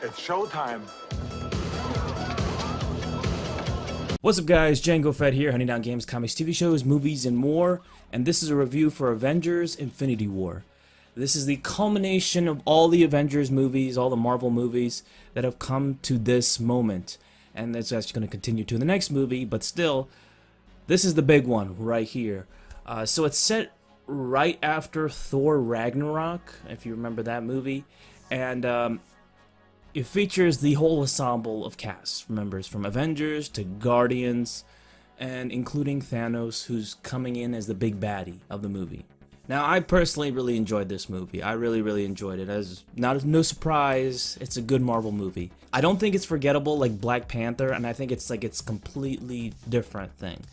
It's showtime. What's up guys, Django Fett here, hunting down games, comics, TV shows, movies, and more, and this is a review for Avengers Infinity War. This is the culmination of all the Avengers movies, all the Marvel movies that have come to this moment, and it's actually going to continue to the next movie, but still, this is the big one right here. So it's set right after Thor Ragnarok, if you remember that movie, and it features the whole ensemble of cast members, from Avengers to Guardians, and including Thanos, who's coming in as the big baddie of the movie. Now, I personally really enjoyed this movie. I really enjoyed it. As no surprise, it's a good Marvel movie. I don't think it's forgettable like Black Panther, and I think it's completely different thing.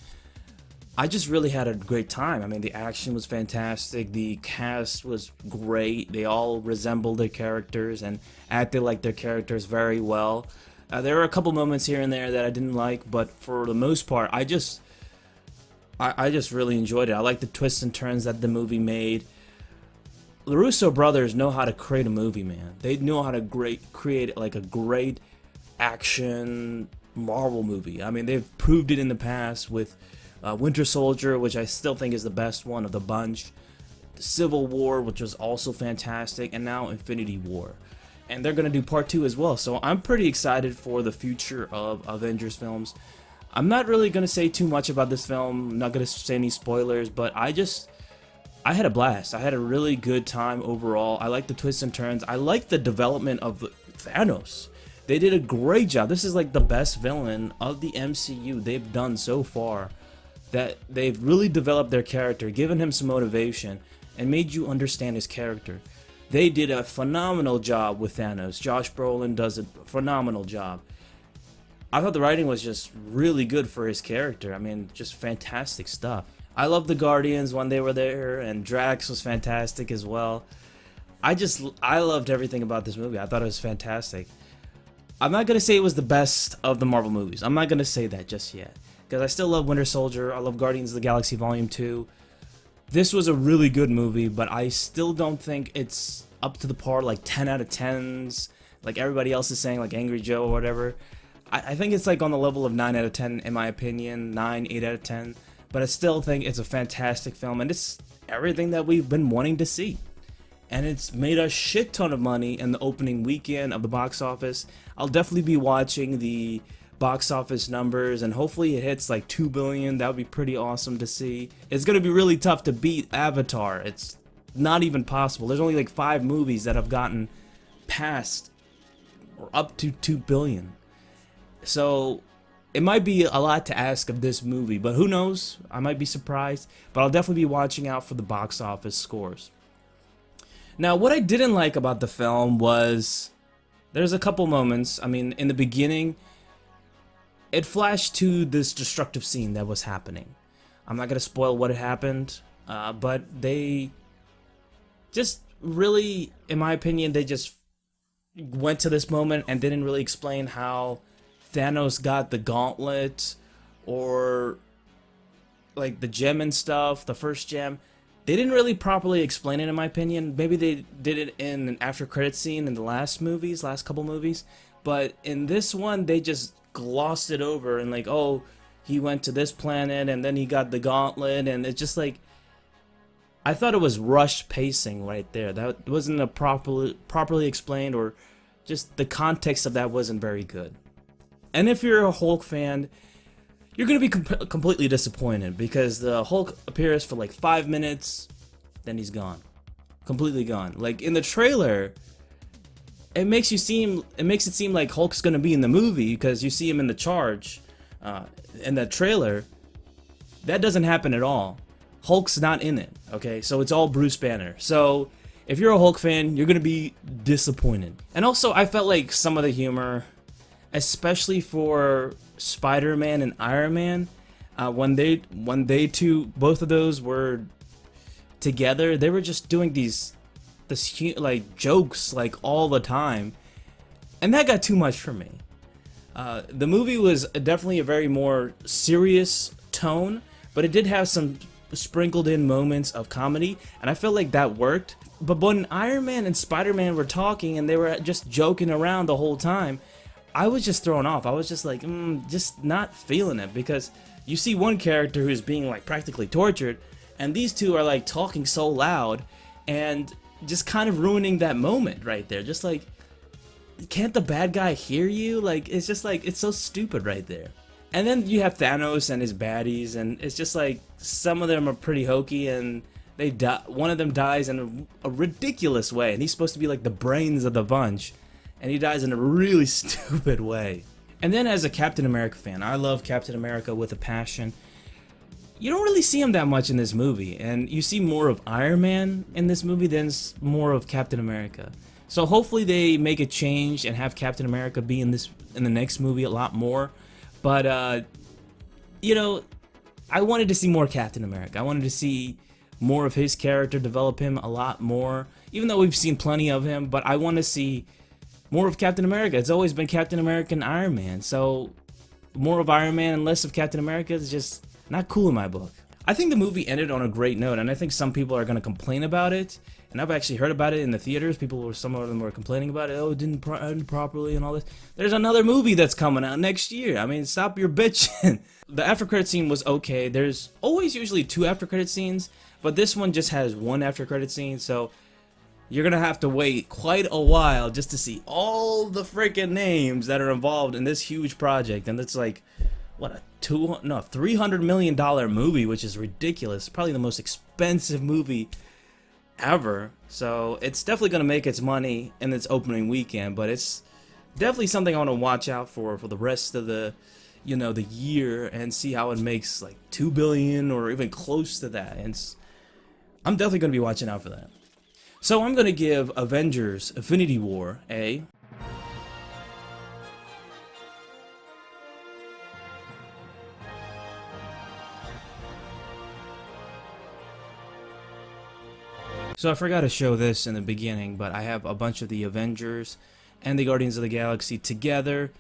I just really had a great time. I mean, the action was fantastic, the cast was great, they all resembled their characters and acted like their characters very well. There were a couple moments here and there that I didn't like, but for the most part, I just really enjoyed it. I like the twists and turns that the movie made. The Russo brothers know how to create a movie, man. They know how to create like a great action Marvel movie. I mean, they've proved it in the past with Winter Soldier, which I still think is the best one of the bunch, Civil War, which was also fantastic, and now Infinity War. And they're going to do part 2 as well, so I'm pretty excited for the future of Avengers films. I'm not really going to say too much about this film, I'm not going to say any spoilers, but I had a blast. I had a really good time overall. I like the twists and turns. I like the development of Thanos. They did a great job. This is like the best villain of the MCU they've done so far. That they've really developed their character, given him some motivation, and made you understand his character. They did a phenomenal job with Thanos. Josh Brolin does a phenomenal job. I thought the writing was just really good for his character. I mean, just fantastic stuff. I love the Guardians when they were there, and Drax was fantastic as well. I loved everything about this movie. I thought it was fantastic. I'm not going to say it was the best of the Marvel movies. I'm not going to say that just yet, because I still love Winter Soldier. I love Guardians of the Galaxy Volume 2. This was a really good movie, but I still don't think it's up to the par, like 10 out of 10s, like everybody else is saying, like Angry Joe or whatever. I think it's like on the level of 9 out of 10 in my opinion, 9, 8 out of 10. But I still think it's a fantastic film, and it's everything that we've been wanting to see. And it's made a shit ton of money in the opening weekend of the box office. I'll definitely be watching the box office numbers, and hopefully it hits like 2 billion. That would be pretty awesome to see. It's gonna be really tough to beat Avatar. It's not even possible. There's only like 5 movies that have gotten past or up to 2 billion. So it might be a lot to ask of this movie, but who knows? I might be surprised, but I'll definitely be watching out for the box office scores. Now, what I didn't like about the film was there's a couple moments. I mean, in the beginning, it flashed to this destructive scene that was happening. I'm not going to spoil what had happened, but they just really, in my opinion, they just went to this moment and didn't really explain how Thanos got the gauntlet or like the gem and stuff, the first gem. They didn't really properly explain it, in my opinion. Maybe they did it in an after credit scene in the last couple movies, but in this one they just glossed it over and like, oh, he went to this planet and then he got the gauntlet, and it's just like, I thought it was rushed pacing right there. That wasn't a properly explained, or just the context of that wasn't very good. And if you're a Hulk fan, you're going to be completely disappointed, because the Hulk appears for like 5 minutes, then he's gone. Completely gone. Like in the trailer, it makes it seem like Hulk's going to be in the movie, because you see him in the charge in the trailer. That doesn't happen at all. Hulk's not in it, okay? So it's all Bruce Banner. So if you're a Hulk fan, you're going to be disappointed. And also, I felt like some of the humor, especially for Spider-Man and Iron Man, when they two, both of those were together, they were just doing this like jokes like all the time, and that got too much for me. The movie was definitely a very more serious tone, but it did have some sprinkled in moments of comedy, and I felt like that worked. But when Iron Man and Spider-Man were talking and they were just joking around the whole time, I was just thrown off. I was just like, just not feeling it, because you see one character who's being like practically tortured, and these two are like talking so loud and just kind of ruining that moment right there. Just like, can't the bad guy hear you? Like, it's just like, it's so stupid right there. And then you have Thanos and his baddies, and it's just like, some of them are pretty hokey, and they die. One of them dies in a ridiculous way, and he's supposed to be like the brains of the bunch, and he dies in a really stupid way. And then as a Captain America fan, I love Captain America with a passion. You don't really see him that much in this movie, and you see more of Iron Man in this movie than more of Captain America. So hopefully they make a change and have Captain America be in the next movie a lot more. But you know, I wanted to see more Captain America. I wanted to see more of his character, develop him a lot more, even though we've seen plenty of him. But I want to see more of Captain America. It's always been Captain America and Iron Man, so more of Iron Man and less of Captain America is just not cool in my book. I think the movie ended on a great note, and I think some people are going to complain about it, and I've actually heard about it in the theaters. Some of them were complaining about it. Oh, it didn't end properly and all this. There's another movie that's coming out next year. I mean, stop your bitching. The after credit scene was okay. There's always usually 2 after credit scenes, but this one just has 1 after credit scene, so you're gonna have to wait quite a while just to see all the freaking names that are involved in this huge project. And it's like, what, a $300 million movie, which is ridiculous. Probably the most expensive movie ever. So it's definitely gonna make its money in its opening weekend, but it's definitely something I want to watch out for the rest of the, you know, the year, and see how it makes like $2 billion or even close to that. And I'm definitely gonna be watching out for that. So I'm going to give Avengers Infinity War a... So I forgot to show this in the beginning, but I have a bunch of the Avengers and the Guardians of the Galaxy together,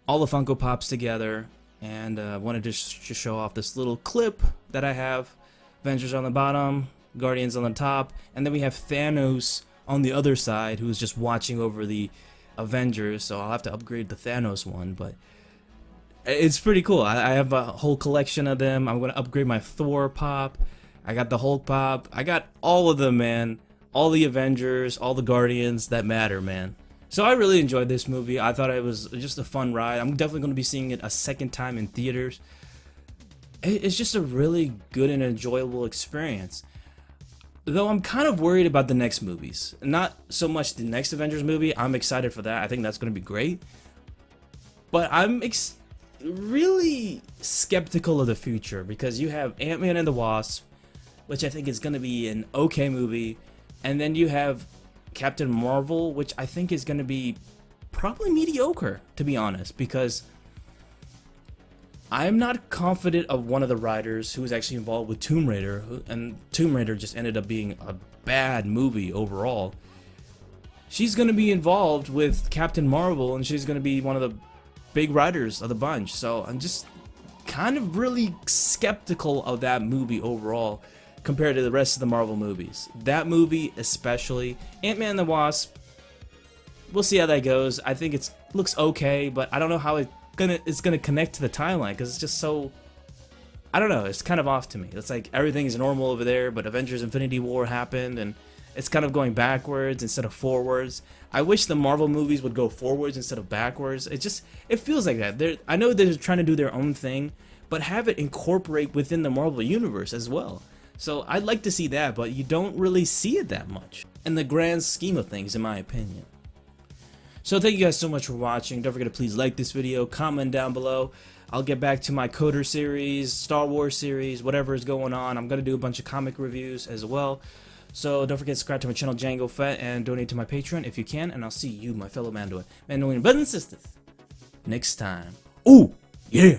all the Funko Pops together, and I wanted to show off this little clip that I have. Avengers on the bottom, Guardians on the top, and then we have Thanos on the other side, who's just watching over the Avengers. So I'll have to upgrade the Thanos one, but it's pretty cool. I have a whole collection of them. I'm gonna upgrade my Thor pop. I got the Hulk pop. I got all of them, man. All the Avengers, all the Guardians that matter, man. So I really enjoyed this movie. I thought it was just a fun ride. I'm definitely gonna be seeing it a second time in theaters. It's just a really good and enjoyable experience. Though I'm kind of worried about the next movies. Not so much the next Avengers movie. I'm excited for that. I think that's going to be great. But I'm really skeptical of the future, because you have Ant-Man and the Wasp, which I think is going to be an okay movie. And then you have Captain Marvel, which I think is going to be probably mediocre, to be honest, because I'm not confident of one of the writers who was actually involved with Tomb Raider, and Tomb Raider just ended up being a bad movie overall. She's going to be involved with Captain Marvel, and she's going to be one of the big writers of the bunch. So I'm just kind of really skeptical of that movie overall compared to the rest of the Marvel movies. That movie especially. Ant-Man and the Wasp, we'll see how that goes. I think it looks okay, but I don't know how it's gonna connect to the timeline, because it's just so, I don't know, it's kind of off to me. It's like everything's normal over there, but Avengers Infinity War happened, and it's kind of going backwards instead of forwards. I wish the Marvel movies would go forwards instead of backwards. It feels like that. I know they're trying to do their own thing, but have it incorporate within the Marvel universe as well. So I'd like to see that, but you don't really see it that much in the grand scheme of things, in my opinion. So thank you guys so much for watching. Don't forget to please like this video, comment down below. I'll get back to my Coder series, Star Wars series, whatever is going on. I'm going to do a bunch of comic reviews as well. So don't forget to subscribe to my channel, Django Fett, and donate to my Patreon if you can. And I'll see you, my fellow Mandalorian brothers and sisters, next time. Ooh, yeah!